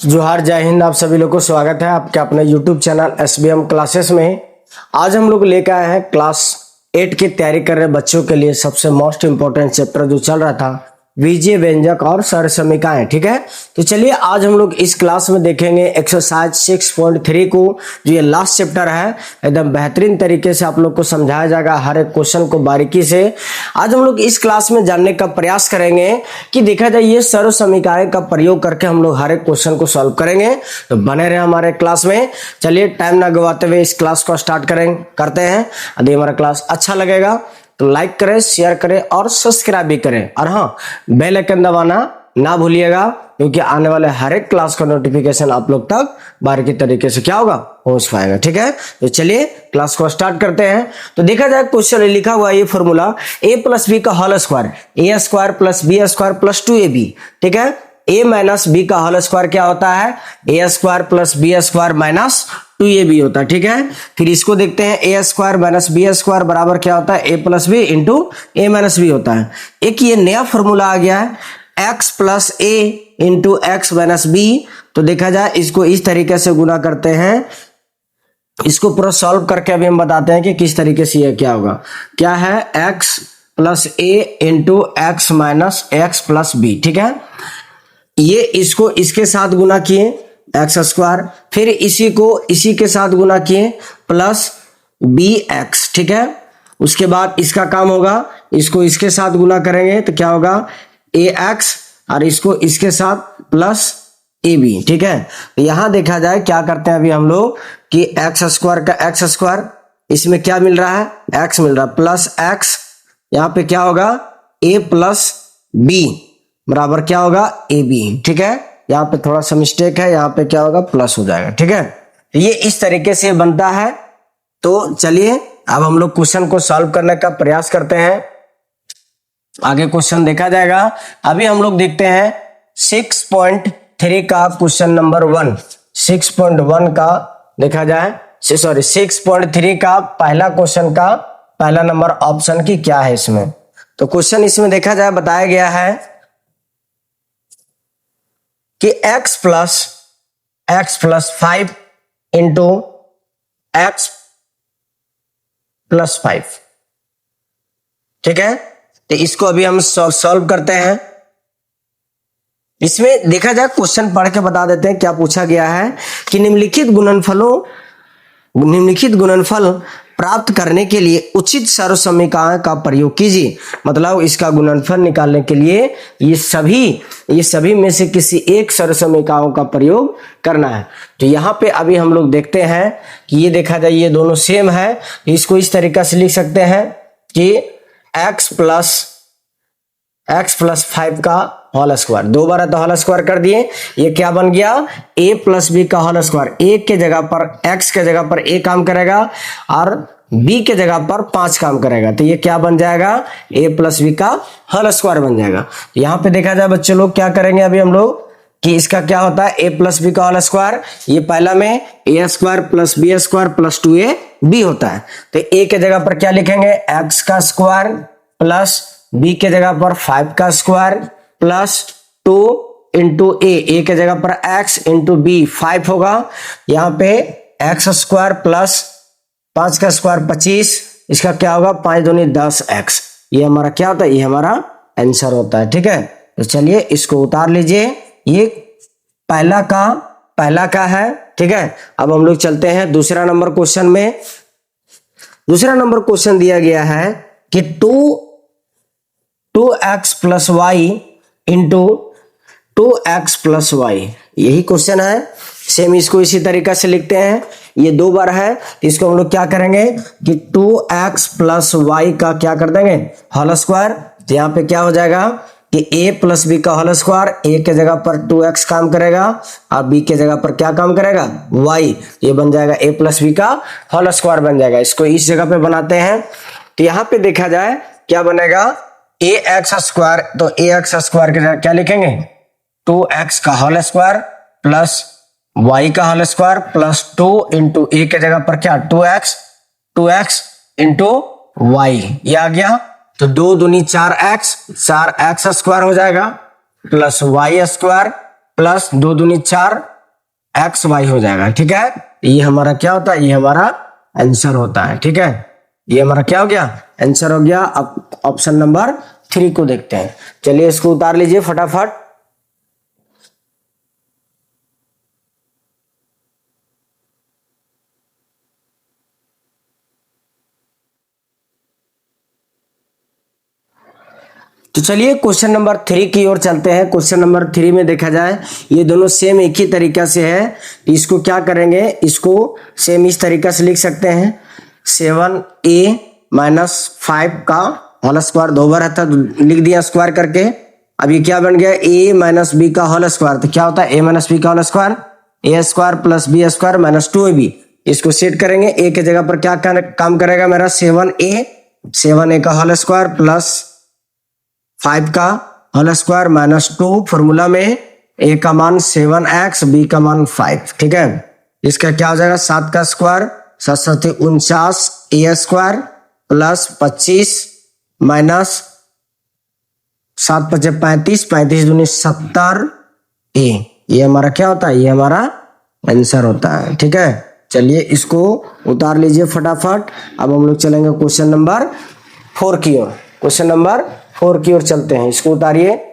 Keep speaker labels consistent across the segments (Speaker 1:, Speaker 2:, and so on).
Speaker 1: जोहार, जय हिंद। आप सभी लोग को स्वागत है आपके अपने YouTube चैनल SBM क्लासेस में। आज हम लोग लेकर आए हैं क्लास 8 की तैयारी कर रहे बच्चों के लिए सबसे मोस्ट इंपोर्टेंट चैप्टर जो चल रहा था बीजीय व्यंजक और सरसमीकाएं। ठीक है, तो चलिए आज हम लोग इस क्लास में देखेंगे एक्सरसाइज 6.3 को, जो ये लास्ट चैप्टर है। एकदम बेहतरीन तरीके से आप लोग को समझाया जाएगा, हर एक क्वेश्चन को बारीकी से। आज हम लोग इस क्लास में जानने का प्रयास करेंगे कि देखा जाए ये सर्वसमीकाएं का प्रयोग करके हम लोग हर एक क्वेश्चन को सॉल्व करेंगे। तो बने रहे हमारे क्लास में। चलिए टाइम ना गवाते हुए इस क्लास को स्टार्ट करते हैं। यदि हमारा क्लास अच्छा लगेगा तो लाइक करें, शेयर करें और सब्सक्राइब भी करें। और हाँ, बेल आइकन दबाना ना भूलिएगा, क्योंकि आने वाले हर एक क्लास का नोटिफिकेशन आप लोग तक बारीकी तरीके से क्या होगा, पहुंच पाएगा। ठीक है, तो चलिए क्लास को स्टार्ट करते हैं। तो देखा जाए क्वेश्चन लिखा हुआ ये फॉर्मूला a प्लस बी का whole square, A square plus B square plus 2ab। ठीक है, a माइनस बी का होल स्क्वायर क्या होता है, ए square plus B square minus 2ab होता है। ठीक है, फिर इसको देखते हैं, A square minus B square बराबर क्या होता है, a plus B into A minus B होता है। एक ये नया फॉर्मूला आ गया है, x plus A into X minus B. तो देखा जाए इसको इस तरीके से गुना करते हैं, इसको पूरा सॉल्व करके अभी हम बताते हैं कि किस तरीके से ये क्या होगा। क्या है, x plus A into X minus X plus B. ठीक है, ये इसको इसके साथ गुना किए एक्स स्क्वायर, फिर इसी को इसी के साथ गुना किए प्लस बी एक्स। ठीक है, उसके बाद इसका काम होगा, इसको इसके साथ गुना करेंगे तो क्या होगा, ए एक्स, और इसको इसके साथ प्लस ए बी। ठीक है, तो यहां देखा जाए क्या करते हैं अभी हम लोग कि एक्स स्क्वायर का एक्स स्क्वायर, इसमें क्या मिल रहा है, एक्स मिल रहा है, प्लस एक्स, यहां पे क्या होगा, ए प्लस बी बराबर क्या होगा, ए बी। ठीक है, यहाँ पे थोड़ा सा मिस्टेक है, यहाँ पे क्या होगा, प्लस हो जाएगा। ठीक है, तो ये इस तरीके से बनता है। तो चलिए अब हम लोग क्वेश्चन को सॉल्व करने का प्रयास करते हैं, आगे क्वेश्चन देखा जाएगा। अभी हम लोग देखते हैं 6.3 का क्वेश्चन नंबर 1। 6.1 का देखा जाए, सॉरी 6.3 का पहला क्वेश्चन का पहला नंबर ऑप्शन की क्या है इसमें। तो क्वेश्चन इसमें देखा जाए बताया गया है कि x plus 5 into x plus 5। ठीक है, तो इसको अभी हम सॉल्व करते हैं। इसमें देखा जाए क्वेश्चन पढ़ के बता देते हैं क्या पूछा गया है कि निम्नलिखित गुणनफल प्राप्त करने के लिए उचित सर्वसमीकाएं का प्रयोग कीजिए। मतलब इसका गुणनफल निकालने के लिए ये सभी में से किसी एक सर्वसमीकाओं का प्रयोग करना है। तो यहाँ पे अभी हम लोग देखते हैं कि ये देखा जाए ये दोनों सेम है, इसको इस तरीका से लिख सकते हैं कि x प्लस 5 का होल स्क्वायर, दो बार तो होल स्क्वायर कर दिए, ये क्या बन गया, a प्लस बी का होल स्क्वायर। a के जगह पर x के जगह पर a काम करेगा और b के जगह पर 5 काम करेगा, तो ये क्या बन जाएगा, a प्लस बी का होल स्क्वायर बन जाएगा। तो यहाँ पे देखा जाए बच्चे लोग क्या करेंगे अभी हम लोग कि इसका क्या होता है, a प्लस बी का होल स्क्वायर, ये पहला में a square plus B square plus 2ab होता है। तो a के जगह पर क्या लिखेंगे, x का स्क्वायर प्लस b के जगह पर 5 का स्क्वायर प्लस 2 इंटू ए के जगह पर x इंटू बी 5 होगा। यहाँ पे x स्क्वायर प्लस 5 का स्क्वायर 25, इसका क्या होगा, 5 दूनी 10x। ये हमारा क्या होता है, ये हमारा आंसर होता है। ठीक है, तो चलिए इसको उतार लीजिए, ये पहला का है। ठीक है, अब हम लोग चलते हैं दूसरा नंबर क्वेश्चन में। दूसरा नंबर क्वेश्चन दिया गया है कि 2x plus y into 2x plus y, यही क्वेश्चन है। सेम इसको इसी तरीका से लिखते हैं, ये दो बार है, इसको हम लोग क्या करेंगे कि 2x प्लस वाई का क्या कर देंगे, होल स्क्वायर। तो यहाँ पे क्या हो जाएगा कि a प्लस बी का होल स्क्वायर, a के जगह पर 2x काम करेगा और b के जगह पर क्या काम करेगा, y। ये बन जाएगा a प्लस बी का होल स्क्वायर बन जाएगा। इसको इस जगह पे बनाते हैं, तो यहाँ पे देखा जाए क्या बनेगा, ax स्क्वायर, तो ax स्क्वायर के जगह क्या लिखेंगे, 2x का होल स्क्वायर प्लस y का whole square plus 2 into a के जगह पर क्या, 2x इंटू y, ये आ गया। तो 2 दूनी 4x स्क्वायर हो जाएगा प्लस y स्क्वायर प्लस 2 दूनी 4 एक्स वाई हो जाएगा। ठीक है, ये हमारा क्या होता है, ये हमारा आंसर होता है। ठीक है, ये हमारा क्या हो गया, आंसर हो गया। अब ऑप्शन नंबर 3 को देखते हैं। चलिए इसको उतार लीजिए फटाफट। तो चलिए क्वेश्चन नंबर 3 की ओर चलते हैं। क्वेश्चन नंबर 3 में देखा जाए ये दोनों सेम एक ही तरीका से है। इसको क्या करेंगे, इसको सेम इस तरीका से लिख सकते हैं, 7a माइनस 5 का होल स्क्वायर, दो बार रहता लिख दिया स्क्वायर करके। अब ये क्या बन गया, a माइनस बी का होल स्क्वायर। तो क्या होता है a माइनस बी का whole square, A square plus B square minus 2ab। इसको सेट करेंगे, a के जगह पर क्या काम करेगा मेरा, 7a का होल स्क्वायर प्लस 5 का होल स्क्वायर माइनस 2। फॉर्मूला में a का मान 7x, b का मान 5। ठीक है, इसका क्या हो जाएगा, 7 का square 7 49 a square plus 25 minus 7 5 35 35 दूनी 70 a। ये हमारा क्या होता है, ये हमारा आंसर होता है। ठीक है, चलिए इसको उतार लीजिए फटाफट। अब हम लोग चलेंगे क्वेश्चन नंबर 4 की ओर। क्वेश्चन नंबर 4 की ओर चलते हैं, इसको उतारिए।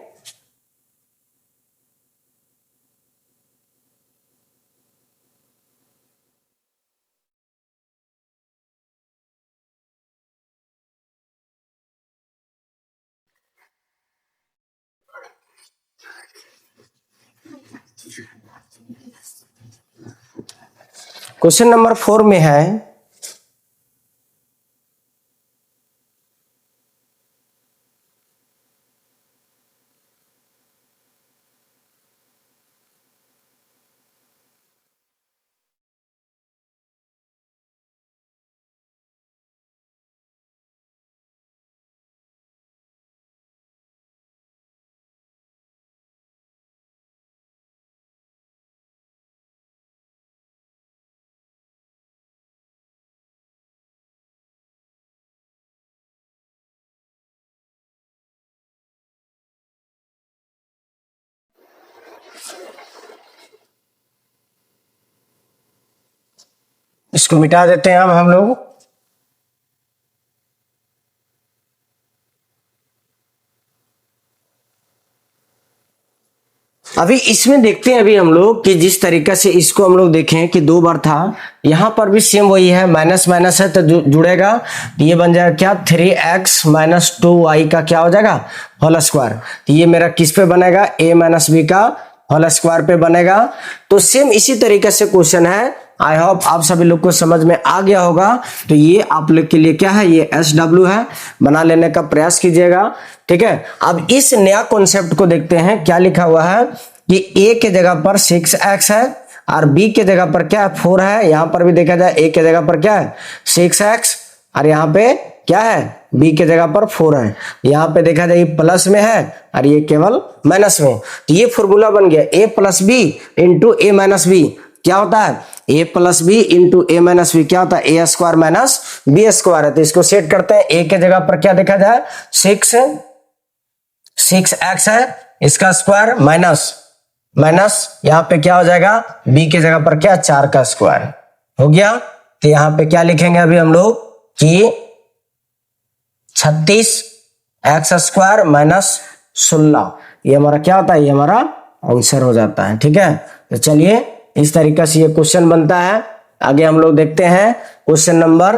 Speaker 1: क्वेश्चन नंबर 4 में है, इसको मिटा देते हैं अब हम लोग। अभी इसमें देखते हैं अभी हम लोग कि जिस तरीका से इसको हम लोग देखें कि दो बार था, यहां पर भी सेम वही है, माइनस माइनस है तो जुड़ेगा। तो ये बन जाएगा क्या, 3x माइनस 2y का क्या हो जाएगा, होल स्क्वायर। तो ये मेरा किस पे बनेगा, a माइनस बी का होल स्क्वायर पे बनेगा। तो सेम इसी तरीके से क्वेश्चन है। आई होप आप सभी लोग को समझ में आ गया होगा। तो ये आप लोग के लिए क्या है, ये SW है, बना लेने का प्रयास कीजिएगा। ठीक है, अब इस नया कॉन्सेप्ट को देखते हैं। क्या लिखा हुआ है कि a के जगह पर 6x है और b के जगह पर क्या है, 4 है। यहां पर भी देखा जाए a के जगह पर क्या है, 6x, और यहाँ पे क्या है, b के जगह पर 4 है। यहाँ पे देखा जाए प्लस में है और ये केवल माइनस में। तो ये फॉर्मूला बन गया a plus B into A minus b. क्या होता है, a plus B into A minus b क्या होता है, ए स्क्वायर माइनस बी स्क्वायर है। तो इसको सेट करते हैं, a के जगह पर क्या देखा जाए, 6x है, इसका स्क्वायर माइनस माइनस यहाँ पे क्या हो जाएगा, b के जगह पर क्या, 4 का स्क्वायर हो गया। तो यहाँ पे क्या लिखेंगे अभी हम लोग कि 36x स्क्वायर माइनस 16। ये हमारा क्या होता है, ये हमारा आंसर हो जाता है। ठीक है, तो चलिए इस तरीके से ये क्वेश्चन बनता है। आगे हम लोग देखते हैं क्वेश्चन नंबर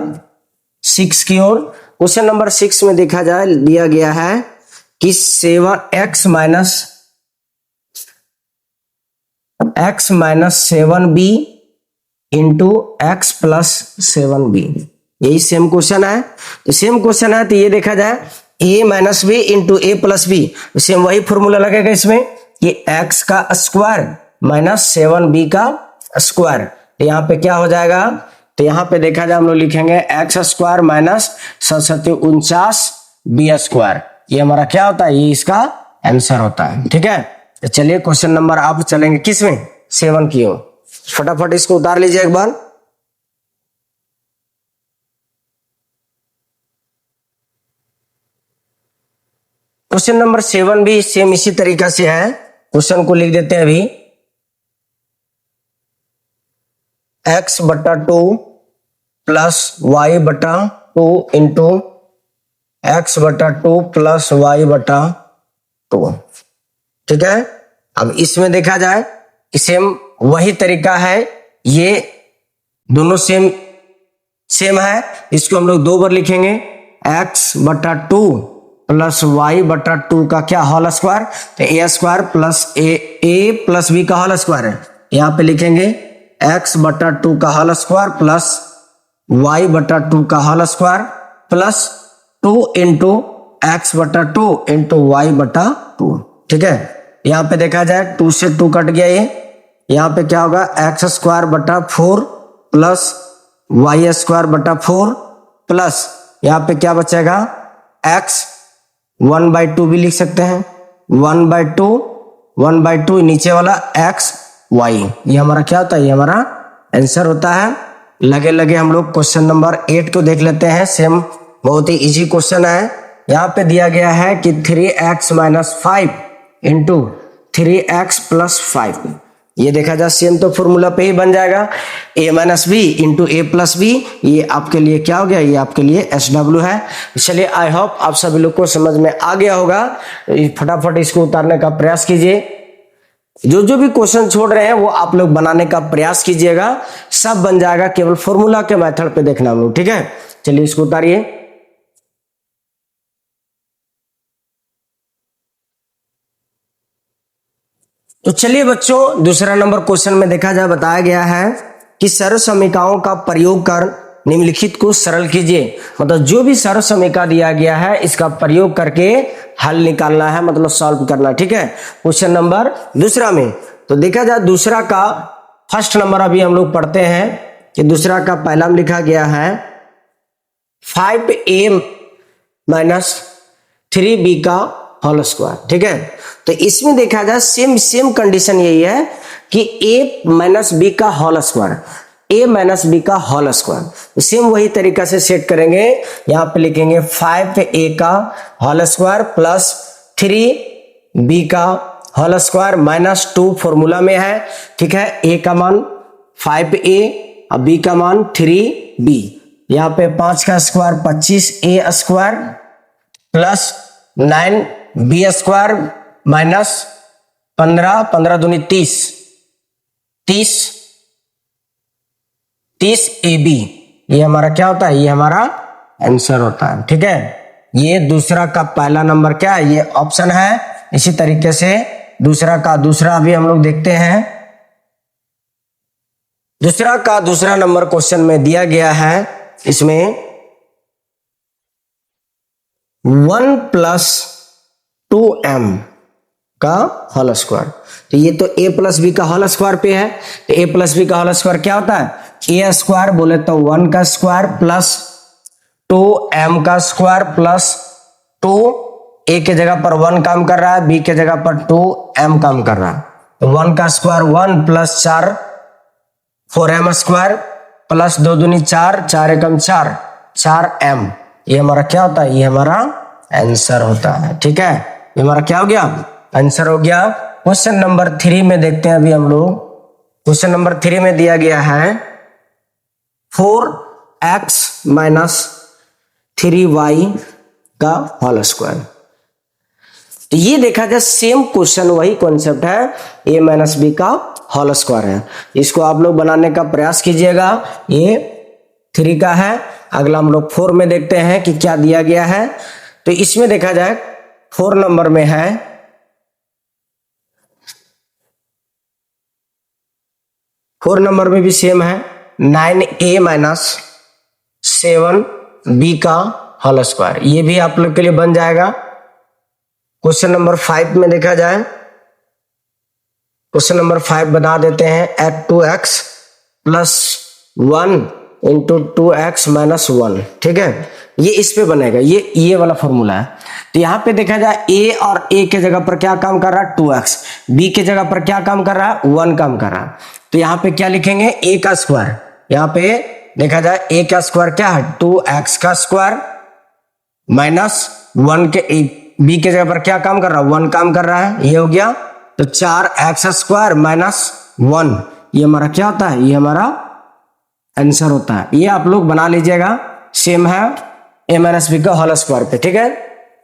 Speaker 1: 6 की ओर। क्वेश्चन नंबर 6 में देखा जाए दिया गया है कि 7x minus 7b into x plus 7b। यही सेम क्वेश्चन है। तो सेम क्वेश्चन है तो ये देखा जाए a minus b into a plus b, same वही फॉर्मूला लगेगा इसमें कि x का स्क्वायर माइनस 7b का स्क्वायर। तो यहाँ पे क्या हो जाएगा, तो यहाँ पे देखा जाए हम लोग लिखेंगे x square minus 749 b square. ये हमारा क्या होता है, ये इसका आंसर होता है। ठीक है, तो चलिए क्वेश्चन नंबर आप चलेंगे किसमें, 7 की ओर। फटाफट इसको उतार लीजिए एक बार। क्वेश्चन नंबर 7 भी सेम इसी तरीका से है। क्वेश्चन को लिख देते हैं अभी। एक्स बटा टू प्लस वाई बटा टू इंटू एक्स बटा टू प्लस वाई बटा टू। ठीक है, अब इसमें देखा जाए कि सेम वही तरीका है, ये दोनों सेम है, इसको हम लोग दो बार लिखेंगे, एक्स बटा टू प्लस वाई बटा टू का क्या होल स्क्वायर, तो ए square plus a plus B का होल स्क्वायर है, यहाँ पे लिखेंगे एक्स बटा टू का होल स्क्वायर प्लस वाई बटा टू का whole square plus two into x बटा टू इंटू वाई बटा टू। ठीक है, यहाँ पे देखा जाए टू से टू कट गया, ये यहाँ पे क्या होगा एक्स स्क्वायर बटा फोर प्लस वाई स्क्वायर बटा फोर प्लस यहाँ पे क्या बचेगा एक्स 1/2 भी लिख सकते हैं, 1/2 नीचे वाला एक्स वाई, ये हमारा क्या होता है, ये हमारा आंसर होता है। लगे लगे हम लोग क्वेश्चन नंबर 8 को देख लेते हैं, सेम बहुत ही इजी क्वेश्चन है। यहाँ पे दिया गया है कि 3x minus 5 into 3x plus 5, ये देखा जाए सेम तो फॉर्मूला पे ही बन जाएगा, a minus b into a plus b, ये आपके लिए क्या हो गया, ये आपके लिए SW है। चलिए आई होप आप सभी लोग को समझ में आ गया होगा, फटाफट इसको उतारने का प्रयास कीजिए। जो जो भी क्वेश्चन छोड़ रहे हैं वो आप लोग बनाने का प्रयास कीजिएगा, सब बन जाएगा, केवल फॉर्मूला के मेथड पे देखना हम लोग। ठीक है, चलिए इसको उतारिए। तो चलिए बच्चों, दूसरा नंबर क्वेश्चन में देखा जाए बताया गया है कि सरल समीकरणों का प्रयोग कर निम्नलिखित को सरल कीजिए, मतलब जो भी सरल समीकरण दिया गया है इसका प्रयोग करके हल निकालना है, मतलब सॉल्व करना। ठीक है, क्वेश्चन नंबर दूसरा में तो देखा जाए दूसरा का फर्स्ट नंबर अभी हम लोग पढ़ते हैं कि दूसरा का पहला में लिखा गया है 5a माइनस 3b का होल स्क्वायर। ठीक है, तो इसमें देखा जाए सेम कंडीशन यही है कि a माइनस बी का whole square, a minus B का होल स्क्वायर, सेम वही तरीका से सेट करेंगे। यहाँ पे लिखेंगे 5a का होल स्क्वायर प्लस 3b का होल स्क्वायर माइनस 2 फॉर्मूला में है। ठीक है, a का मान 5a और b का मान 3b, यहाँ पे 5 का square 25a square plus 9b square minus 15 दूनी 30 AB, ये हमारा क्या होता है, ये हमारा आंसर होता है। ठीक है, ये दूसरा का पहला नंबर क्या है, ये ऑप्शन है। इसी तरीके से दूसरा का दूसरा भी हम लोग देखते हैं। दूसरा का दूसरा नंबर क्वेश्चन में दिया गया है, इसमें 1 प्लस 2m का होल स्क्वायर, तो ये तो a प्लस बी का होल स्क्वायर पे है, तो a प्लस बी का होल स्क्वायर क्या होता है, a स्क्वायर बोले तो 1 का स्क्वायर प्लस 2m का स्क्वायर प्लस 2, a के जगह पर 1 काम कर रहा है, b के जगह पर 2m काम कर रहा है, तो 1 का square 1 plus 4 4m square plus 2 दूनी 4, 4 एकम 4, 4m, ये हमारा क्या होता है, ये हमारा आंसर होता है। ठीक है, ये हमारा क्या हो गया, आंसर हो गया। क्वेश्चन नंबर 3 में देखते हैं अभी हम लोग। क्वेश्चन नंबर 3 में दिया गया है 4x माइनस 3y का होल स्क्वायर, तो ये देखा जाए सेम क्वेश्चन वही कॉन्सेप्ट है, a माइनस बी का होल स्क्वायर है। इसको आप लोग बनाने का प्रयास कीजिएगा, ये 3 का है। अगला हम लोग 4 में देखते हैं कि क्या दिया गया है, तो इसमें देखा जाए 4 नंबर में है 4 नंबर में भी सेम है 9a माइनस 7b का होल स्क्वायर, ये भी आप लोग के लिए बन जाएगा। क्वेश्चन नंबर 5 में देखा जाए, क्वेश्चन नंबर 5 बता देते हैं, eight 2x plus 1 into 2x minus 1। ठीक है, ये इस पे बनेगा, ये वाला फॉर्मूला है। तो यहाँ पे देखा जाए a और a के जगह पर क्या काम कर रहा है 2x, b के जगह पर क्या काम कर रहा है 1 काम कर रहा है, तो यहाँ पे क्या लिखेंगे a का स्क्वायर, यहाँ पे देखा जाए a का स्क्वायर क्या है 2x का स्क्वायर माइनस 1 के b के जगह पर क्या काम कर रहा है 1 काम कर रहा है, ये हो गया। तो 4x स्क्वायर माइनस 1, ये हमारा क्या होता है, ये हमारा आंसर होता है। ये आप लोग बना लीजिएगा, सेम है a माइनस बी का होल स्क्वायर पे। ठीक है,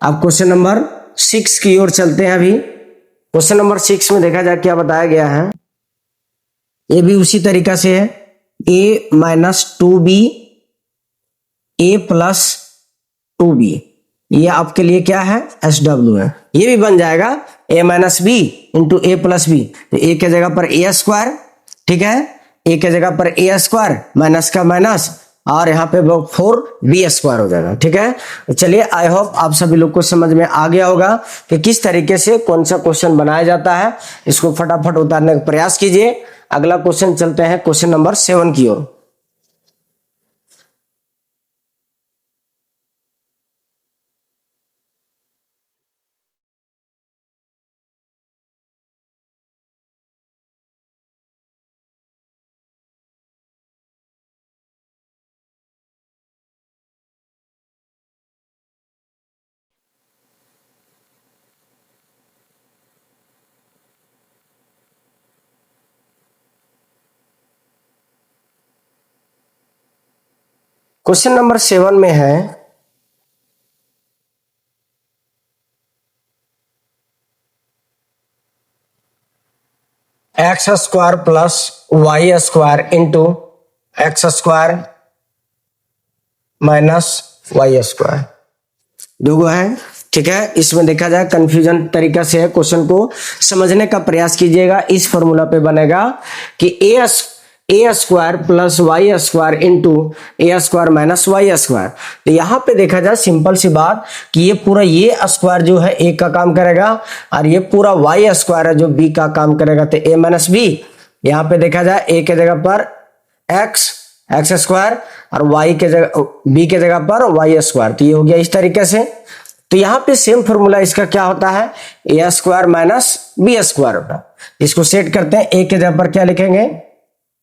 Speaker 1: अब क्वेश्चन नंबर 6 की ओर चलते हैं। अभी क्वेश्चन नंबर 6 में देखा जाए क्या बताया गया है। ये भी उसी तरीका से है, a minus 2b a plus 2b, ये आपके लिए क्या है, एस डब्ल्यू है। ये भी बन जाएगा a minus b into a plus b, तो ए के जगह पर ए स्क्वायर, ठीक है, ए के जगह पर ए स्क्वायर, माइनस का माइनस, और यहाँ पे 4b स्क्वायर हो जाएगा। ठीक है, तो चलिए, आई होप आप सभी लोग को समझ में आ गया होगा कि किस तरीके से कौन सा क्वेश्चन बनाया जाता है। इसको फटाफट उतारने का प्रयास कीजिए। अगला क्वेश्चन चलते हैं क्वेश्चन नंबर 7 की ओर। क्वेश्चन नंबर 7 में है, x square plus Y square into x square minus Y square, दोगो है। ठीक है, इसमें देखा जाए कंफ्यूजन तरीका से है, क्वेश्चन को समझने का प्रयास कीजिएगा। इस फॉर्मूला पे बनेगा कि A square plus Y square into A square minus Y square. तो यहाँ पे देखा जाए सिंपल सी बात कि ये पूरा ये स्क्वायर जो है ए का काम करेगा, और ये पूरा वाई स्क्वायर है जो बी का काम करेगा, तो ए माइनस बी। यहाँ पे देखा जाए ए के जगह पर एक्स स्क्वायर और वाई के जगह बी के जगह पर वाई स्क्वायर, तो ये हो गया इस तरीके से। तो यहाँ पे सेम फॉर्मूला इसका क्या होता है, ए स्क्वायर माइनस बी स्क्वायर होता है। इसको सेट करते हैं, ए के जगह पर क्या लिखेंगे,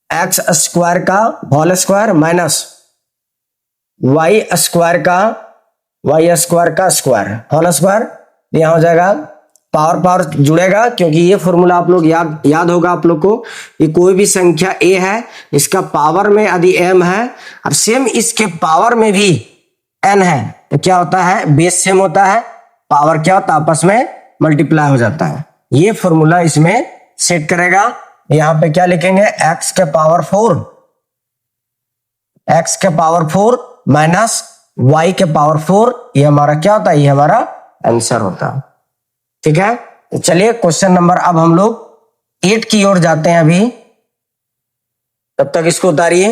Speaker 1: एक्स स्क्वायर का whole square minus Y square का स्क्वायर होल स्क्वायर, यहां हो जाएगा पावर पावर जुड़ेगा, क्योंकि ये फॉर्मूला आप लोग याद होगा आप लोग को, ये कोई भी संख्या ए है, इसका पावर में यदि एम है और सेम इसके पावर में भी एन है, तो क्या होता है, बेस सेम होता है, पावर क्या होता है, आपस में मल्टीप्लाई हो जाता है। ये फॉर्मूला इसमें सेट करेगा। यहां पे क्या लिखेंगे, एक्स के पावर 4 माइनस वाई के पावर 4, ये हमारा क्या होता है, ये हमारा आंसर होता है। ठीक है, तो चलिए क्वेश्चन नंबर अब हम लोग 8 की ओर जाते हैं। अभी तब तक इसको उतारिए।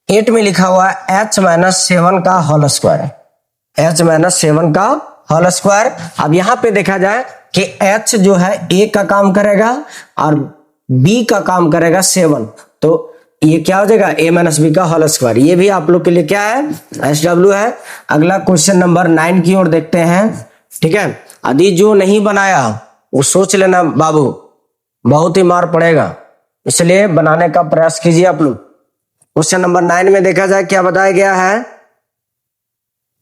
Speaker 1: एट में लिखा हुआ है h माइनस 7 का होल स्क्वायर, h माइनस 7 का होल स्क्वायर। अब यहां पे देखा जाए कि h जो है a का काम करेगा और b का काम करेगा 7, तो ये क्या हो जाएगा, a माइनस बी का होल स्क्वायर। ये भी आप लोग के लिए क्या है, एस डब्ल्यू है। अगला क्वेश्चन नंबर 9 की ओर देखते हैं। ठीक है, यदि जो नहीं बनाया वो सोच लेना बाबू, बहुत ही मार पड़ेगा, इसलिए बनाने का प्रयास कीजिए आप लोग। क्वेश्चन नंबर 9 में देखा जाए क्या बताया गया है।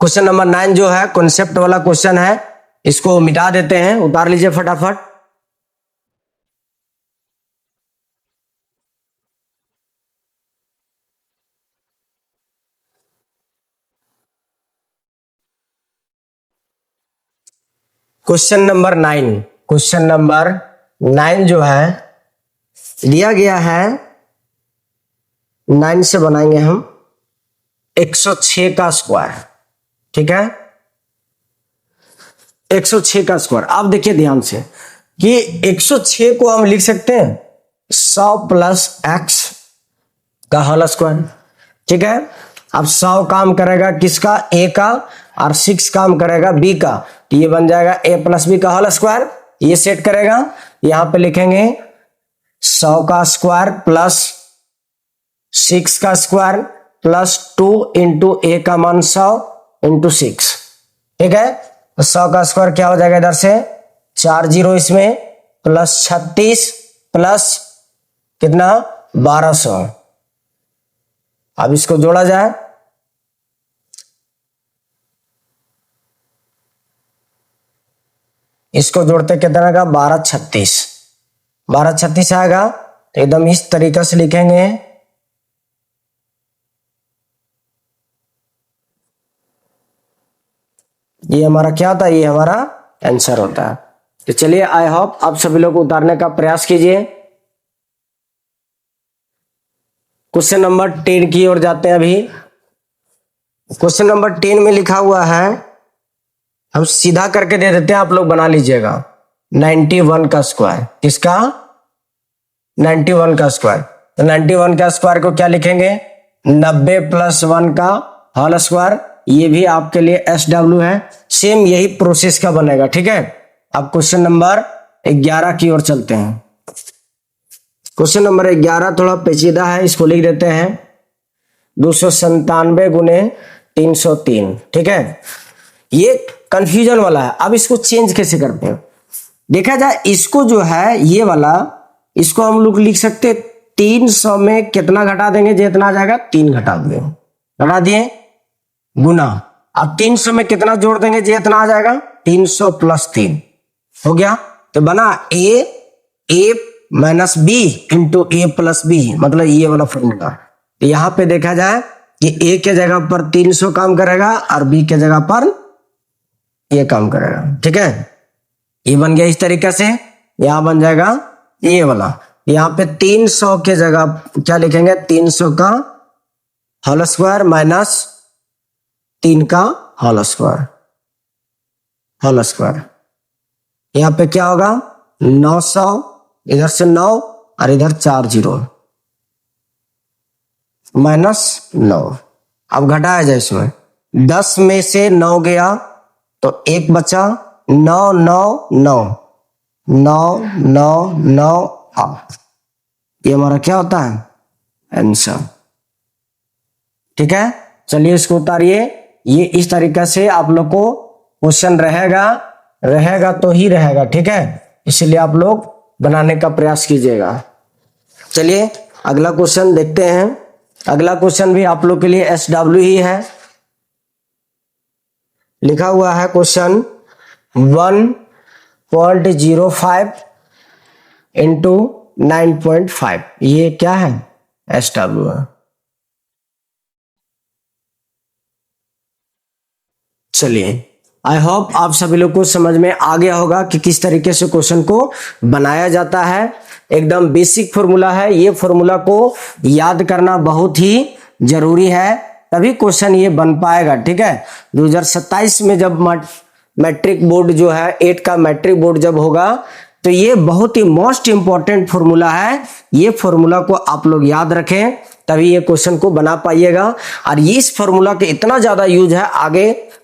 Speaker 1: क्वेश्चन नंबर 9 जो है कॉन्सेप्ट वाला क्वेश्चन है, इसको मिटा देते हैं, उतार लीजिए फटाफट। क्वेश्चन नंबर 9 जो है दिया गया है, 9 से बनाएंगे हम 106 का स्क्वायर। ठीक है, 106 का स्क्वायर। आप देखिए ध्यान से कि 106 को हम लिख सकते हैं 100 प्लस एक्स का होल स्क्वायर। ठीक है, अब 100 काम करेगा किसका, ए का, और 6 काम करेगा बी का, तो ये बन जाएगा ए प्लस बी का होल स्क्वायर। ये सेट करेगा, यहां पे लिखेंगे 100 का स्क्वायर प्लस 6 का स्क्वायर प्लस 2 इंटू ए का मान 100 इंटू 6। ठीक है, तो 100 का स्क्वायर क्या हो जाएगा, इधर से 4 जीरो इसमें, प्लस 36 प्लस कितना 1200। अब इसको जोड़ा जाए, इसको जोड़ते कितना आएगा 1236, 1236 आएगा। तो एकदम इस तरीके से लिखेंगे, ये हमारा क्या होता है, ये हमारा आंसर होता है। तो चलिए आई होप आप सभी लोग उतारने का प्रयास कीजिए। क्वेश्चन नंबर 10 की ओर जाते हैं। अभी क्वेश्चन नंबर 10 में लिखा हुआ है, हम सीधा करके दे देते हैं, आप लोग बना लीजिएगा। 91 का स्क्वायर, किसका 91 का स्क्वायर। तो 91 का स्क्वायर को क्या लिखेंगे, 90 + 1 का होल स्क्वायर। ये भी आपके लिए SW है, सेम यही प्रोसेस का बनेगा। ठीक है, अब क्वेश्चन नंबर 11 की ओर चलते हैं। क्वेश्चन नंबर 11 थोड़ा पेचीदा है, इसको लिख देते हैं 297 गुने 303। ठीक है, ये कंफ्यूजन वाला है। अब इसको चेंज कैसे करते हैं, देखा जाए इसको जो है ये वाला, इसको हम लोग लिख सकते 300 में कितना घटा देंगे, जितना आ जाएगा 3 घटा देंगे, घटा दिए गुना। अब 300 में कितना जोड़ देंगे, जितना आ जाएगा 300 + 3 हो गया। तो बना a - b into a + b, मतलब ये वाला फॉर्मूला। तो यहां पे देखा जाए कि a के जगह पर 300 काम करेगा और b के जगह पर ये काम करेगा। ठीक है, ये बन गया इस तरीके से। यहां बन जाएगा ये वाला, यहां पे 300 के जगह क्या लिखेंगे, 300 का होल स्क्वायर माइनस 3 का होल स्क्वायर, होल स्क्वायर। यहां पे क्या होगा 900, इधर से 9 और इधर 4 0 -9। अब घटाया जाए इसमें, 10 में से 9 गया तो 1 बचा, 9 9 9 9 9 9 8। ये हमारा क्या होता है, आंसर। ठीक है, चलिए इसको उतारिए। ये इस तरीके से आप लोग को क्वेश्चन रहेगा तो ही रहेगा। ठीक है, इसलिए आप लोग बनाने का प्रयास कीजिएगा। चलिए अगला क्वेश्चन देखते हैं। अगला क्वेश्चन भी आप लोग के लिए SW ही है। लिखा हुआ है क्वेश्चन 1.05 इंटू 9.5, ये क्या है, SW है। चलिए आई होप आप सभी लोग को समझ में आ गया होगा कि किस तरीके से क्वेश्चन को बनाया जाता है। एकदम बेसिक फॉर्मूला है, ये फॉर्मूला को याद करना बहुत ही जरूरी है, तभी क्वेश्चन ये बन पाएगा। ठीक है, 2027 में जब मैट्रिक बोर्ड जो है 8 का मैट्रिक बोर्ड जब होगा, तो ये बहुत ही मोस्ट इंपॉर्टेंट फॉर्मूला है। ये फॉर्मूला को आप लोग याद रखें, तभी ये क्वेश्चन को बना पाइएगा। और ये इस फॉर्मूला के इतना ज्यादा यूज है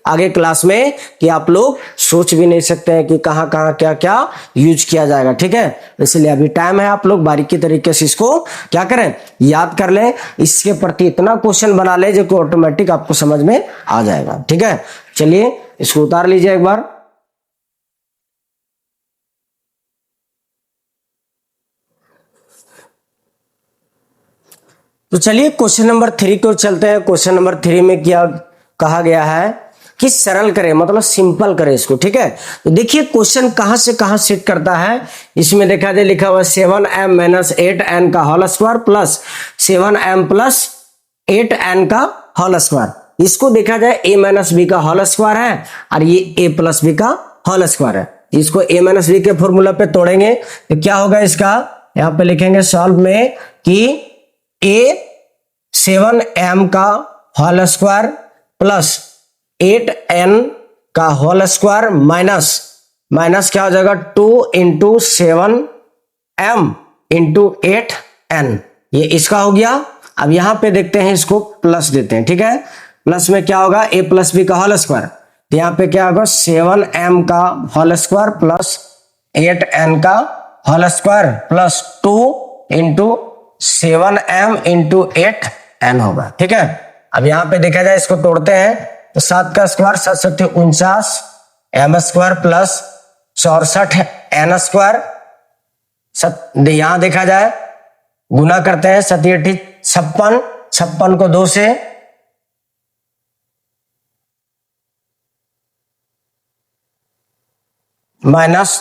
Speaker 1: आगे क्लास में कि आप लोग सोच भी नहीं सकते हैं कि कहां कहां क्या क्या यूज किया जाएगा। ठीक है, इसलिए अभी टाइम है, आप लोग बारीकी तरीके से इसको क्या करें, याद कर लें। इसके प्रति इतना क्वेश्चन बना ले जो कि ऑटोमेटिक आपको समझ में आ जाएगा। ठीक है, चलिए इसको उतार लीजिए एक बार। तो चलिए क्वेश्चन नंबर 3 को चलते हैं। क्वेश्चन नंबर 3 में क्या कहा गया है कि सरल करें, मतलब सिंपल करें इसको। ठीक है, तो देखिए क्वेश्चन कहां से कहां सेट करता है। इसमें देखा जाए लिखा हुआ 7m - 8n का whole square plus 7m + 8n का होल स्क्वायर। इसको देखा जाए a - b का होल स्क्वायर है और ये a + b का होल स्क्वायर है। इसको a - b के फॉर्मूला पे तोड़ेंगे तो क्या होगा इसका, यहां पे लिखेंगे सॉल्व में कि a 7m का होल स्क्वायर प्लस 8n का होल स्क्वायर माइनस क्या हो जाएगा 2 × 7m × 8n, ये इसका हो गया। अब यहां पे देखते हैं, इसको प्लस देते हैं। ठीक है, प्लस में क्या होगा a + b का होल स्क्वायर, तो यहां पे क्या होगा 7m का होल स्क्वायर प्लस 8n का whole square plus 2 × 7m × 8n होगा। ठीक है, अब यहां पे देखा जाए इसको तोड़ते हैं तो 7 का square 7 7 49 m square plus 64 n square. यहां देखा जाए गुना करते हैं 7 8 56, 56 को 2 से माइनस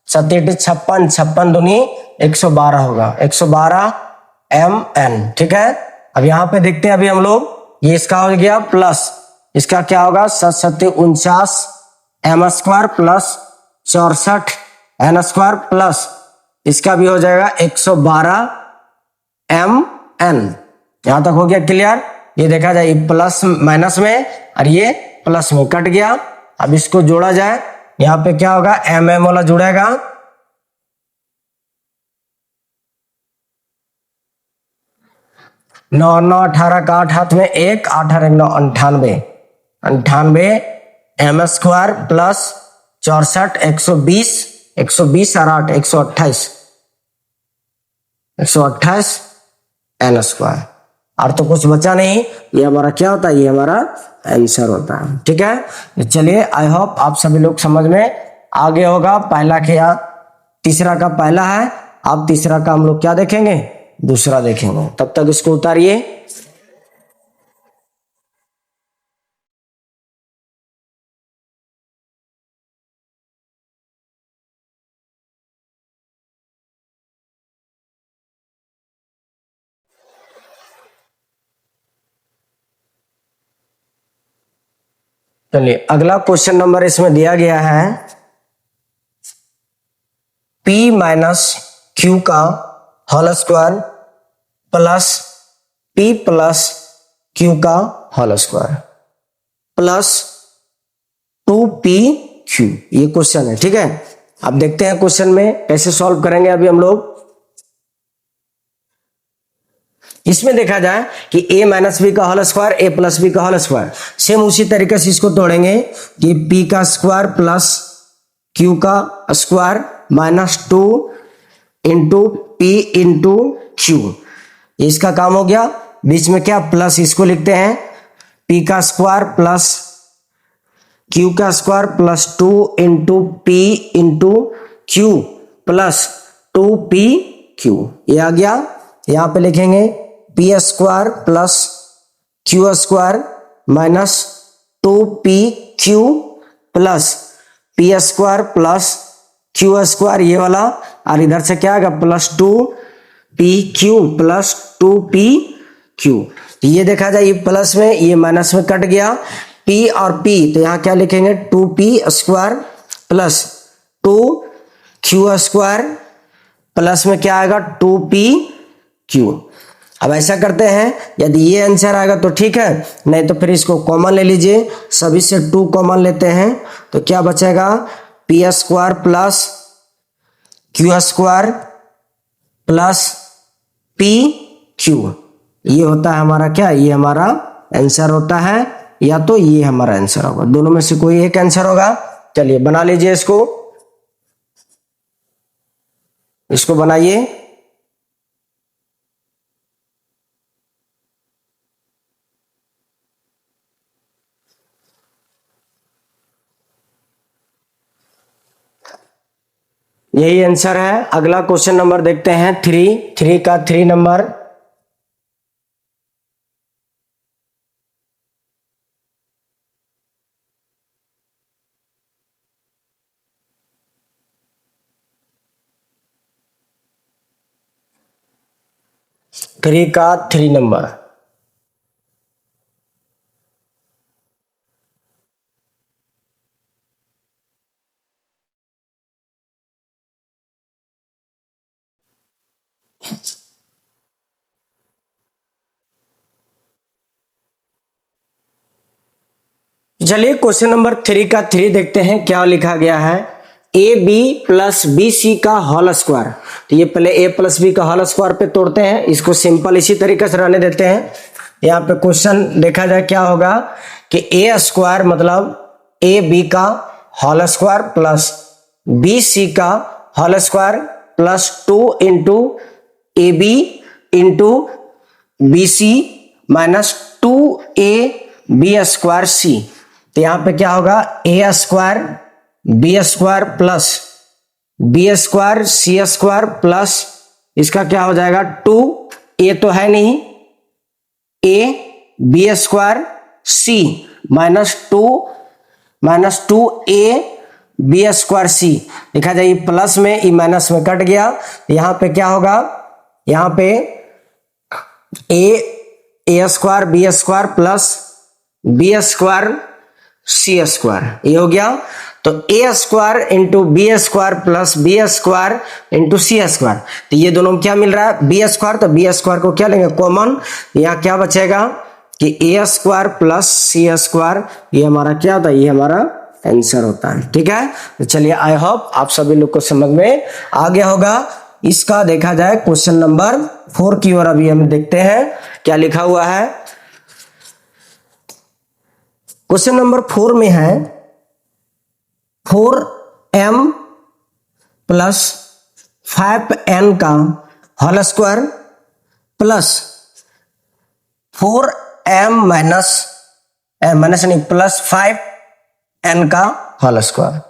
Speaker 1: 7 56, 56 दूनी 112 होगा, 112 mn। ठीक है, अब यहाँ पे देखते हैं अभी हम लोग, ये इसका हो गया प्लस, इसका क्या होगा 7×7 49 m square plus 64 n square plus इसका भी हो जाएगा 112 mn। यहां तक हो गया क्लियर। ये देखा जाए, ये प्लस माइनस में और ये प्लस में कट गया। अब इसको जोड़ा जाए, यहां पे क्या होगा mm वाला जुड़ेगा, नौ 9 18 का 8 हाथ में 1, 8 8 9 98, 98 m स्क्वायर प्लस 64 120, 120 और 8 128, 128 n स्क्वायर। और तो कुछ बचा नहीं, ये हमारा क्या होता है, ये हमारा आंसर होता है। ठीक है, तो चलिए, आई होप आप सभी लोग समझ में आगे होगा। पहला क्या, तीसरा का पहला है, अब तीसरा का हम लोग क्या देखेंगे, दूसरा देखेंगे। तब तक इसको उतारिए। चलिए, अगला क्वेश्चन नंबर इसमें दिया गया है p माइनस क्यू का whole square plus p plus q का होल स्क्वायर प्लस 2pq, ये क्वेश्चन है। ठीक है, अब देखते हैं क्वेश्चन में कैसे सॉल्व करेंगे अभी हम लोग। इसमें देखा जाए कि a माइनस बी का whole square, a plus B का होल स्क्वायर, सेम उसी तरीके से इसको तोड़ेंगे कि p का स्क्वायर प्लस q का square minus 2 into p into q, इसका काम हो गया। बीच में क्या प्लस, इसको लिखते हैं p का स्क्वायर प्लस q का square plus 2 into p into Q plus 2pq, ये आ गया। यहां पे लिखेंगे P square plus Q square minus 2pq plus P square plus Q square, ये वाला, और इधर से क्या आएगा प्लस 2pq प्लस 2pq। तो ये देखा जाए, ये प्लस में ये माइनस में कट गया, p और p, तो यहां क्या लिखेंगे 2p square plus 2q square plus में क्या आएगा 2pq। अब ऐसा करते हैं, यदि ये आंसर आएगा तो ठीक है, नहीं तो फिर इसको कॉमन ले लीजिए, सभी से 2 कॉमन लेते हैं तो क्या बचेगा P square plus Q square plus P Q, ये होता है हमारा क्या, ये हमारा आंसर होता है, या तो ये हमारा आंसर होगा, दोनों में से कोई एक आंसर होगा। चलिए बना लीजिए इसको, इसको बनाइए। यही आंसर है। अगला क्वेश्चन नंबर देखते हैं 3 का 3 नंबर। थ्री का 3 नंबर। चलिए क्वेश्चन नंबर 3 का 3 देखते हैं क्या लिखा गया है। A b plus B C का होल स्क्वायर, तो ये पहले ए प्लस बी का होल स्क्वायर पे तोड़ते हैं, इसको सिंपल इसी तरीके से रहने देते हैं। यहाँ पे क्वेश्चन देखा जाए क्या होगा कि ए स्क्वायर मतलब ए बी का whole square plus B C का whole square plus 2 into A B into B C minus 2a B square C. तो यहां पे क्या होगा A square B square plus B square C square plus इसका क्या हो जाएगा 2a तो है नहीं, A B square C minus 2 A B square C. देखा जाए प्लस में ई माइनस में कट गया, यहां पे क्या होगा, यहां पे A square B square plus B square C square, ये हो गया। तो ए square into B square plus B square into C square, तो ये दोनों में क्या मिल रहा है, बी स्क्वायर। तो बी स्क्वायर को क्या लेंगे कॉमन, यहाँ क्या बचेगा कि A square plus C square, ये हमारा क्या होता है, ये हमारा आंसर होता है। ठीक है, तो चलिए आई होप आप सभी लोग को समझ में आ गया होगा। इसका देखा जाए क्वेश्चन नंबर 4 की ओर अभी हम देखते हैं क्या लिखा हुआ है। क्वेश्चन नंबर 4 में है 4m प्लस 5n का whole square plus 4m minus नहीं प्लस 5n का होल स्क्वायर,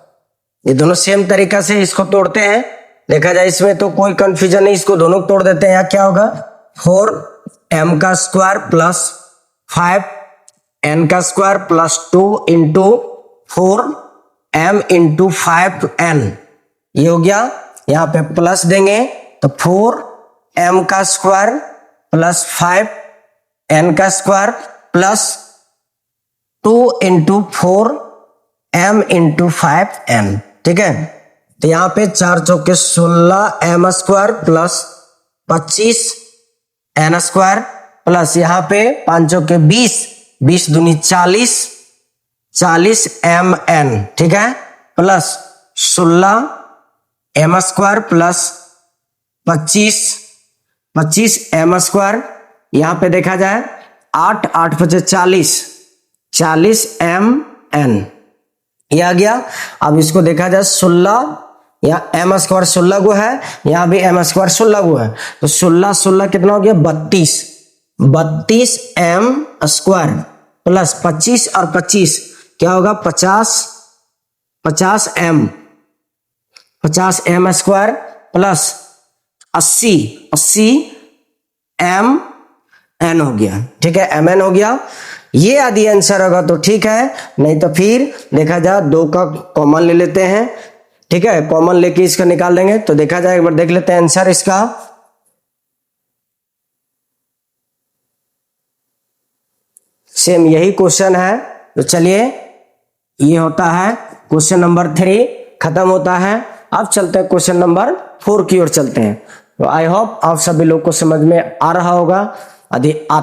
Speaker 1: ये दोनों सेम तरीका से इसको तोड़ते हैं। देखा जाए इसमें तो कोई कंफ्यूजन नहीं, इसको दोनों तोड़ देते हैं। यहाँ क्या होगा 4m का स्क्वायर प्लस 5n का square plus 2 into 4m into 5n, ये हो गया। यहाँ पे प्लस देंगे तो 4m का स्क्वायर प्लस 5n का square plus 2 into 4m into 5n। ठीक है, तो यहाँ पे 4 चौके 16m square plus 25n square plus यहाँ पे 5 चौके 20, 20 दूनी 40, 40mn। ठीक है, plus 16m square plus 25m square. यहाँ पे देखा जाए 8 8 5 40, 40mn, ये आ गया। अब इसको देखा जाए 16, यहाँ m स्क्वायर 16 गो है, यहाँ भी m स्क्वायर 16 गो है, तो 16 16 कितना हो गया 32, 32m स्क्वायर प्लस 25 और 25 क्या होगा 50, 50m स्क्वायर प्लस 80 80mn हो गया। ठीक है, mn हो गया। ये आदि आंसर होगा तो ठीक है, नहीं तो फिर देखा जाए 2 का कॉमन ले लेते हैं। ठीक है, कॉमन लेके इसका निकाल देंगे। तो देखा जाए एक बार देख लेते हैं आंसर इसका। सेम यही क्वेश्चन है, तो चलिए ये होता है क्वेश्चन नंबर 3 खत्म होता है। अब चलते हैं क्वेश्चन नंबर 4 की ओर चलते हैं। तो आई होप आप सभी लोग को समझ में आ रहा होगा। यदि आ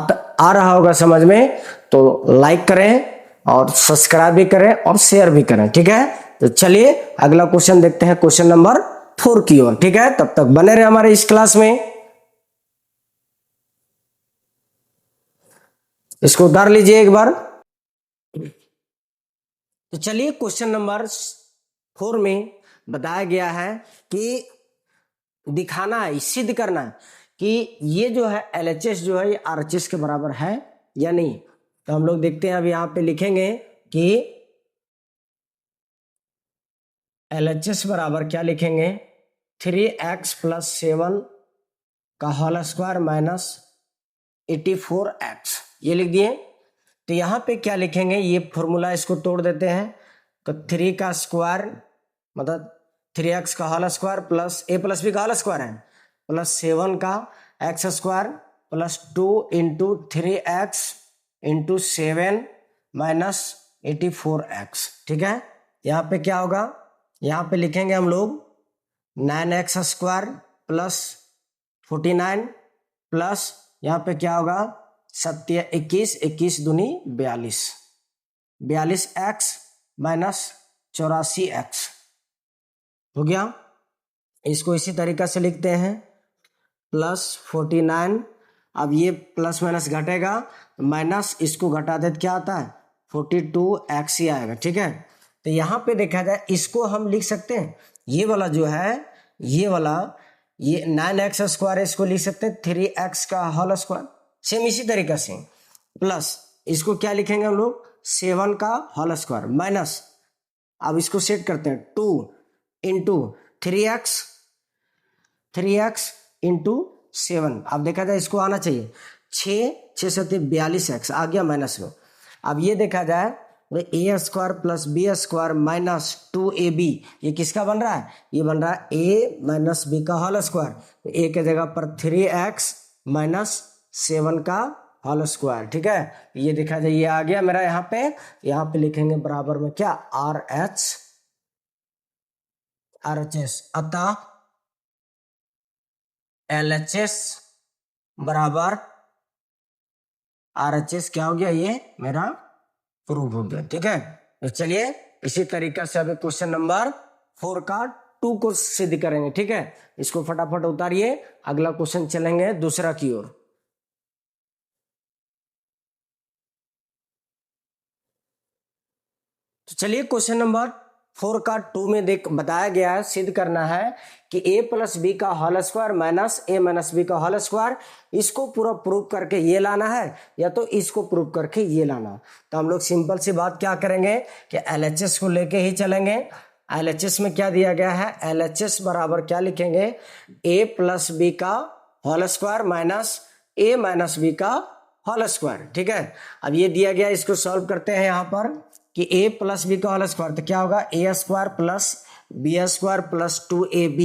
Speaker 1: रहा होगा समझ में तो लाइक करें और सब्सक्राइब भी करें और शेयर भी करें। ठीक है, तो चलिए अगला क्वेश्चन देखते हैं क्वेश्चन नंबर 4 की ओर। ठीक है, तब तक बने रहे हमारे इस क्लास में। इसको उतार लीजिए एक बार। तो चलिए क्वेश्चन नंबर 4 में बताया गया है कि दिखाना है, सिद्ध करना है कि ये जो है LHS जो है ये RHS के बराबर है या नहीं। तो हम लोग देखते हैं, अब यहाँ पे लिखेंगे कि LHS बराबर क्या लिखेंगे 3x प्लस 7 का होल स्क्वायर माइनस 84x, ये लिख दिए। तो यहाँ पे क्या लिखेंगे, ये फॉर्मूला इसको तोड़ देते हैं। तो 3 का स्क्वायर मतलब 3x का whole square plus a plus b का होल स्क्वायर है प्लस 7 का x square plus 2 into 3x into 7 minus 84x। ठीक है, यहाँ पे क्या होगा, यहाँ पे लिखेंगे हम लोग 9x स्क्वायर प्लस 49 प्लस यहाँ पे क्या होगा 21, 21 दूनी 42, 42x माइनस 84x हो गया। इसको इसी तरीका से लिखते हैं प्लस 49। अब ये प्लस माइनस घटेगा, माइनस इसको घटा दे तो क्या आता है 42x ही आएगा। ठीक है, तो यहाँ पे देखा जाए इसको हम लिख सकते हैं, ये वाला जो है ये वाला ये 9x स्क्वायर है, इसको लिख सकते हैं 3x का होल स्क्वायर। सेम इसी तरीका से प्लस इसको क्या लिखेंगे हम लोग 7 का होल स्क्वायर माइनस, अब इसको सेट करते हैं 2 इंटू 3x इंटू 7। अब देखा जाए इसको आना चाहिए 6 6 7 42x आ गया माइनस में। अब ये देखा जाए तो ए square plus B square minus 2ab, ये किसका बन रहा है? ये बन रहा है a माइनस बी का होल स्क्वायर। तो a के जगह पर 3x माइनस 7 का होल स्क्वायर। ठीक है, ये देखा जाए ये आ गया मेरा यहाँ पे लिखेंगे बराबर में क्या, RHS, अतः LHS बराबर RHS क्या हो गया, ये मेरा प्रूव हो गया। ठीक है, तो चलिए इसी तरीके से अभी क्वेश्चन नंबर 4 का 2 को सिद्ध करेंगे। ठीक है, इसको फटाफट उतारिए, अगला क्वेश्चन चलेंगे दूसरा की ओर। तो चलिए क्वेश्चन नंबर 4 का 2 में बताया गया है, सिद्ध करना है कि a प्लस बी का whole square minus a minus B का होल स्क्वायर, इसको पूरा प्रूव करके ये लाना है या तो इसको प्रूव करके ये लाना। तो हम लोग सिंपल सी बात क्या करेंगे कि LHS को लेके ही चलेंगे। LHS में क्या दिया गया है, LHS बराबर क्या लिखेंगे, a प्लस बी का whole square minus a minus B का होल स्क्वायर। ठीक है, अब ये दिया गया, इसको सॉल्व करते हैं यहाँ पर कि a प्लस बी का होल स्क्वायर, तो क्या होगा, a square plus B square plus 2ab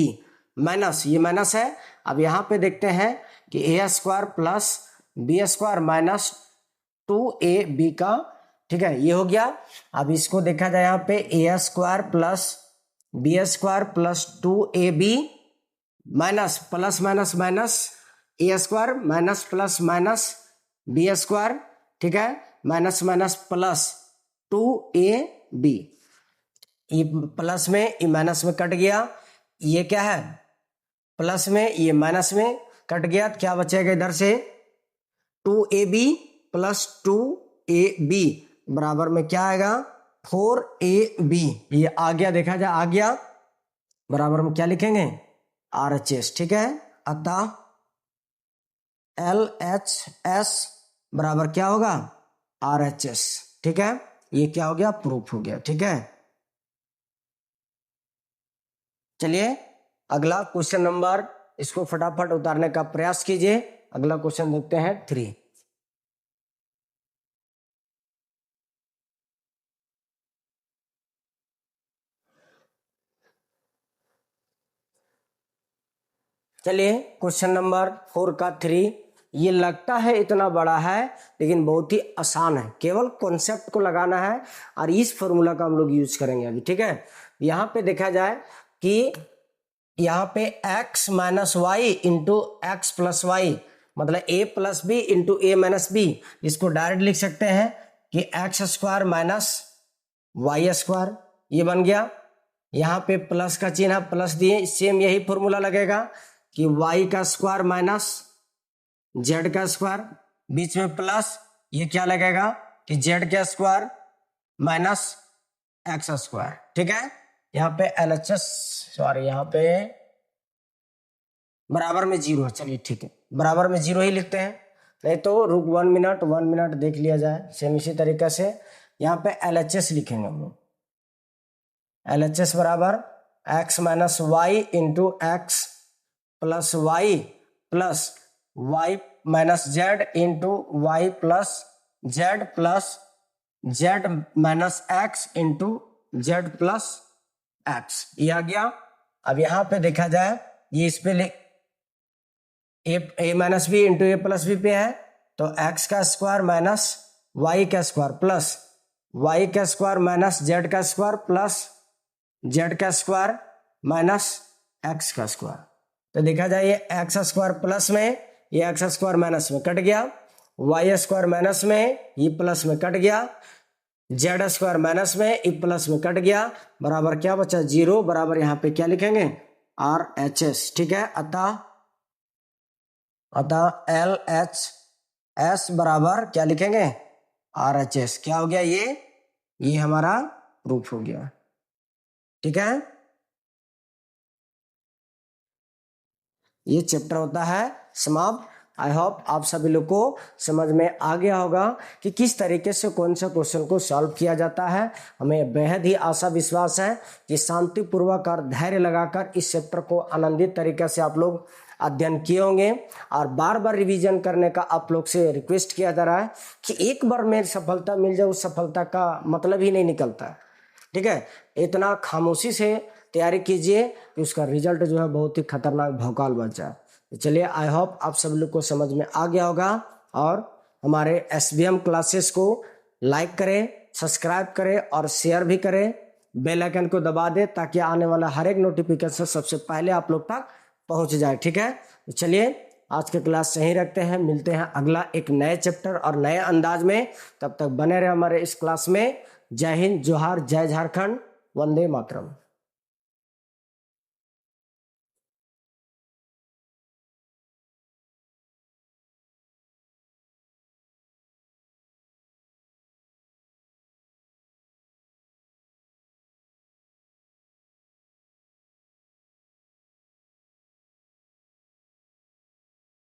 Speaker 1: minus, ये माइनस है। अब यहाँ पे देखते हैं कि a square plus B square minus 2ab का, ठीक है, ये हो गया। अब इसको देखा जाए यहाँ पे a square plus B square plus 2ab minus plus minus minus a square minus plus minus B square, ठीक है, माइनस माइनस प्लस 2ab, ये प्लस में ये माइनस में कट गया, ये क्या है प्लस में ये माइनस में कट गया, तो क्या बचेगा इधर से 2ab प्लस 2ab बराबर में क्या आएगा 4ab, ये आ गया, देखा जाए आ गया, बराबर में क्या लिखेंगे RHS। ठीक है, अतः LHS बराबर क्या होगा RHS। ठीक है, ये क्या हो गया, प्रूफ हो गया। ठीक है, चलिए अगला क्वेश्चन नंबर, इसको फटाफट उतारने का प्रयास कीजिए। अगला क्वेश्चन देखते हैं 3। चलिए क्वेश्चन नंबर 4 का 3, ये लगता है इतना बड़ा है लेकिन बहुत ही आसान है, केवल कॉन्सेप्ट को लगाना है और इस फॉर्मूला का हम लोग यूज करेंगे अभी। ठीक है, यहाँ पे देखा जाए कि यहाँ पे x minus y into x plus y, मतलब a plus B into A minus b, इसको डायरेक्ट लिख सकते हैं कि x square minus Y square, ये बन गया। यहाँ पे प्लस का चिन्ह प्लस दिए, सेम यही फॉर्मूला लगेगा कि y का स्क्वायर माइनस z का स्क्वायर, बीच में प्लस, ये क्या लगेगा कि z का स्क्वायर माइनस एक्स स्क्वायर। ठीक है, यहाँ पे LHS, सॉरी यहाँ पे बराबर में 0 है, चलिए ठीक है, बराबर में 0 ही लिखते हैं, नहीं तो रुक 1 मिनट देख लिया जाए। सेम इसी तरीके से यहाँ पे LHS लिखेंगे हम लोग, LHS बराबर x minus y into x plus y plus y minus z into y plus z minus x into z plus x, ये आ गया। अब यहां पे देखा जाए, ये इस पे ए minus b into a plus B पे है, तो एक्स का स्क्वायर माइनस वाई का स्क्वायर प्लस वाई का स्क्वायर माइनस जेड का स्क्वायर प्लस जेड का स्क्वायर माइनस एक्स का स्क्वायर। तो देखा जाए ये एक्स स्क्वायर प्लस में, ये एक्स स्क्वायर माइनस में कट गया, वाई स्क्वायर माइनस में, ये प्लस में कट गया, जेड स्क्वायर माइनस में, ये प्लस में कट गया, बराबर क्या बचा 0, बराबर यहाँ पे क्या लिखेंगे RHS। ठीक है, अतः LHS बराबर क्या लिखेंगे RHS, क्या हो गया ये हमारा प्रूफ हो गया। ठीक है, ये चैप्टर होता है समाप्त। आई होप आप सभी लोग को समझ में आ गया होगा कि किस तरीके से कौन सा क्वेश्चन को सॉल्व किया जाता है। हमें बेहद ही आशा विश्वास है कि शांतिपूर्वक और धैर्य लगाकर इस चैप्टर को आनंदित तरीके से आप लोग अध्ययन किए होंगे और बार बार रिवीजन करने का आप लोग से रिक्वेस्ट किया जा रहा है कि एक बार में सफलता मिल जाए, उस सफलता का मतलब ही नहीं निकलता है। ठीक है, इतना खामोशी से तैयारी कीजिए कि उसका रिजल्ट जो है बहुत ही खतरनाक भौकाल बन जाए। तो चलिए, आई होप आप सब लोग को समझ में आ गया होगा और हमारे एसबीएम क्लासेस को लाइक करें, सब्सक्राइब करें और शेयर भी करें। बेल आइकन को दबा दें ताकि आने वाला हर एक नोटिफिकेशन सबसे पहले आप लोग तक पहुंच जाए। ठीक है, तो चलिए आज के क्लास यहीं रखते हैं, मिलते हैं अगला एक नए चैप्टर और नए अंदाज में। तब तक बने रहे हमारे इस क्लास में। जय हिंद, जोहार, जय झारखंड, वंदे मातरम।